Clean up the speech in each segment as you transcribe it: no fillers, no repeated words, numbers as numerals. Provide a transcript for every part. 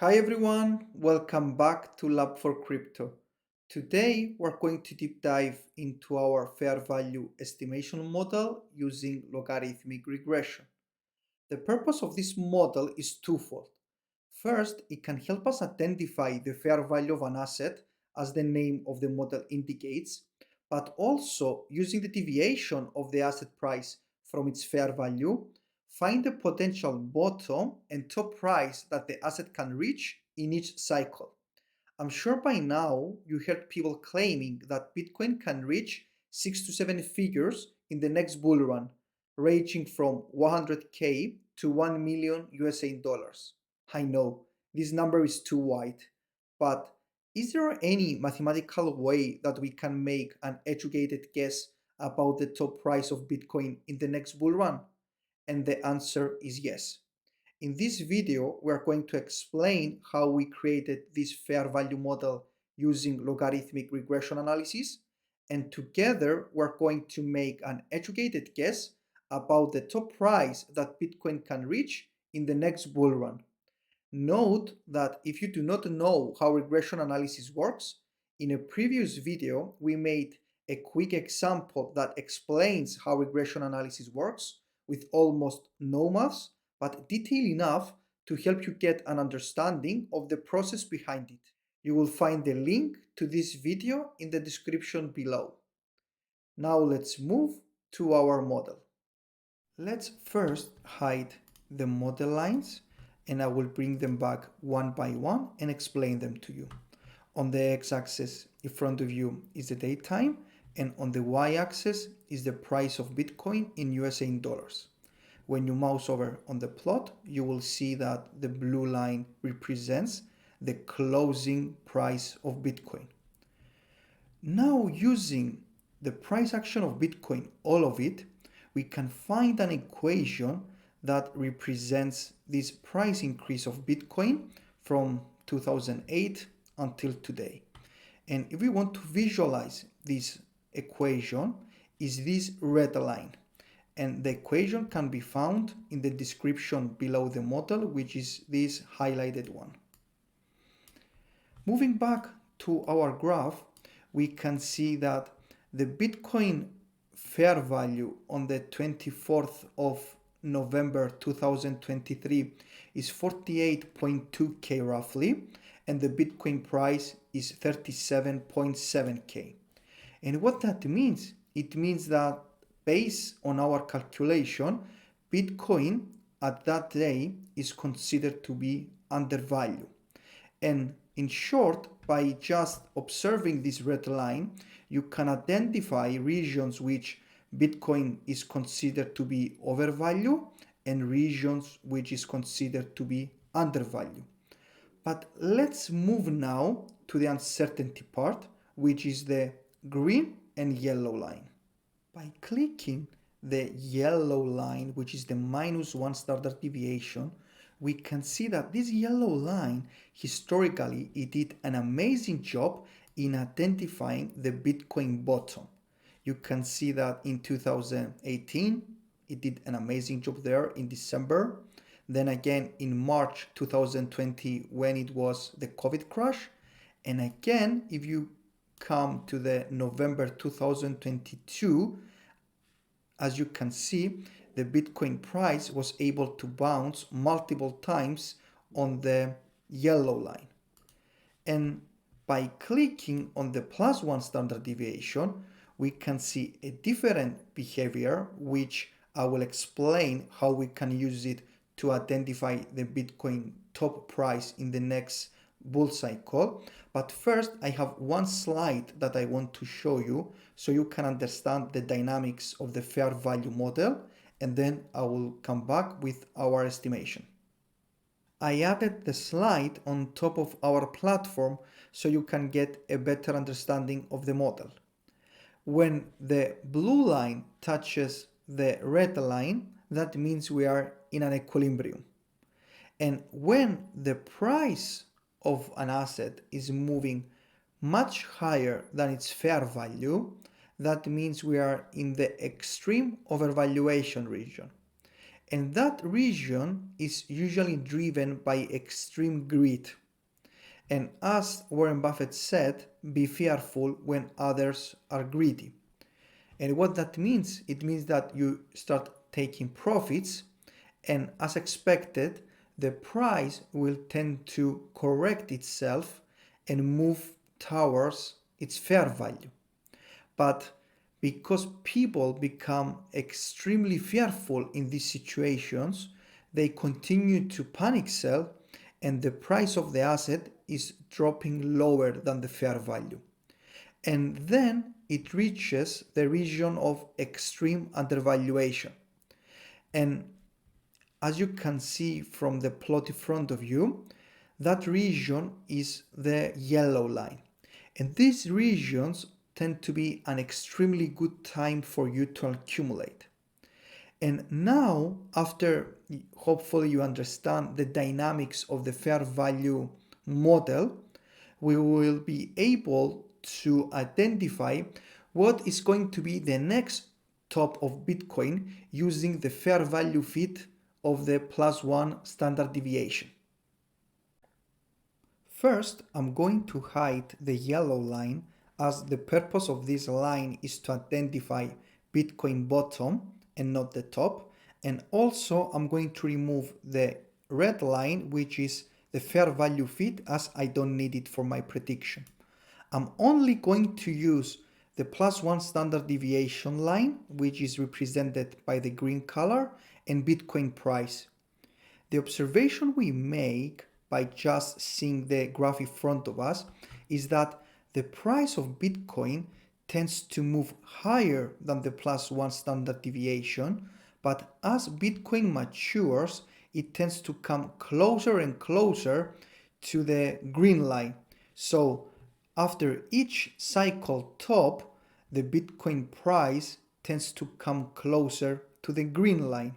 Hi everyone, welcome back to Lab for Crypto. Today we're going to deep dive into our fair value estimation model using logarithmic regression. The purpose of this model is twofold. First, it can help us identify the fair value of an asset, as the name of the model indicates, but also using the deviation of the asset price from its fair value, find the potential bottom and top price that the asset can reach in each cycle. I'm sure by now you heard people claiming that Bitcoin can reach 6 to 7 figures in the next bull run, ranging from 100k to 1 million USA dollars. I know this number is too wide, but is there any mathematical way that we can make an educated guess about the top price of Bitcoin in the next bull run? And the answer is yes. In this video, we are going to explain how we created this fair value model using logarithmic regression analysis, and together we're going to make an educated guess about the top price that Bitcoin can reach in the next bull run. Note that if you do not know how regression analysis works, in a previous video we made a quick example that explains how regression analysis works with almost no maths, but detailed enough to help you get an understanding of the process behind it. You will find the link to this video in the description below. Now let's move to our model. Let's first hide the model lines, and I will bring them back one by one and explain them to you. On the x-axis in front of you is the date time, and on the y-axis is the price of Bitcoin in USA dollars. When you mouse over on the plot, you will see that the blue line represents the closing price of Bitcoin. Now, using the price action of Bitcoin, all of it, we can find an equation that represents this price increase of Bitcoin from 2008 until today. And if we want to visualize this equation, is this red line. And the equation can be found in the description below the model, which is this highlighted one. Moving back to our graph, we can see that the Bitcoin fair value on the 24th of November 2023 is 48.2k roughly, and the Bitcoin price is 37.7k. And what that means, it means that based on our calculation, Bitcoin at that day is considered to be undervalued. And in short, by just observing this red line, you can identify regions which Bitcoin is considered to be overvalued and regions which is considered to be undervalued. But let's move now to the uncertainty part, which is the green and yellow line. By clicking the yellow line, which is the -1 standard deviation, we can see that this yellow line, historically, it did an amazing job in identifying the Bitcoin bottom. You can see that in 2018, it did an amazing job there in December. Then again in March 2020 when it was the COVID crash. And again, if you come to the November 2022, as you can see, the Bitcoin price was able to bounce multiple times on the yellow line. And by clicking on the +1 standard deviation, we can see a different behavior, which I will explain how we can use it to identify the Bitcoin top price in the next bull cycle. But first, I have one slide that I want to show you so you can understand the dynamics of the fair value model, and then I will come back with our estimation. I added the slide on top of our platform so you can get a better understanding of the model. When the blue line touches the red line, that means we are in an equilibrium. And when the price of an asset is moving much higher than its fair value, that means we are in the extreme overvaluation region. And that region is usually driven by extreme greed. And as Warren Buffett said, be fearful when others are greedy. And what that means, it means that you start taking profits, and as expected, the price will tend to correct itself and move towards its fair value. But because people become extremely fearful in these situations, they continue to panic sell, and the price of the asset is dropping lower than the fair value. And then it reaches the region of extreme undervaluation. And as you can see from the plot in front of you, that region is the yellow line. And these regions tend to be an extremely good time for you to accumulate. And now, after hopefully you understand the dynamics of the fair value model, we will be able to identify what is going to be the next top of Bitcoin using the fair value fit of the +1 standard deviation. First, I'm going to hide the yellow line, as the purpose of this line is to identify Bitcoin bottom and not the top. And also I'm going to remove the red line, which is the fair value fit, as I don't need it for my prediction. I'm only going to use the +1 standard deviation line, which is represented by the green color, and Bitcoin price. The observation we make by just seeing the graph in front of us is that the price of Bitcoin tends to move higher than the +1 standard deviation, but as Bitcoin matures, it tends to come closer and closer to the green line. So after each cycle top, the Bitcoin price tends to come closer to the green line.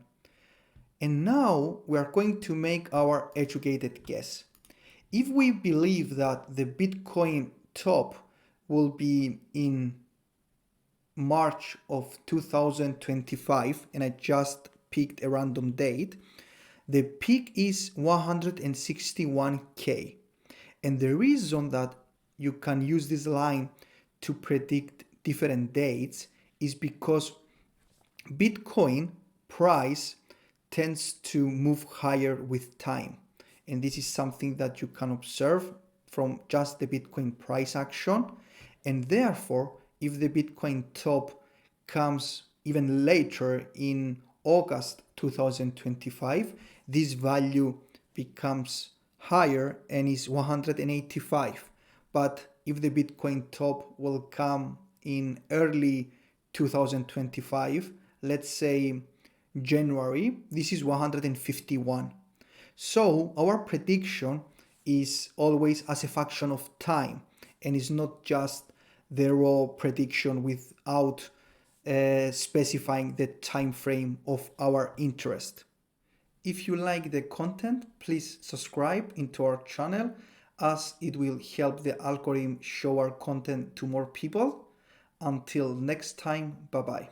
And now we are going to make our educated guess. If we believe that the Bitcoin top will be in March of 2025, and I just picked a random date, the peak is 161K. And the reason that you can use this line to predict different dates is because Bitcoin price tends to move higher with time. And this is something that you can observe from just the Bitcoin price action. And therefore, if the Bitcoin top comes even later in August 2025, this value becomes higher and is 185. But if the Bitcoin top will come in early 2025, let's say January, this is 151. So our prediction is always as a function of time, and is not just the raw prediction without specifying the time frame of our interest. If you like the content, please subscribe into our channel, as it will help the algorithm show our content to more people. Until next time, bye bye.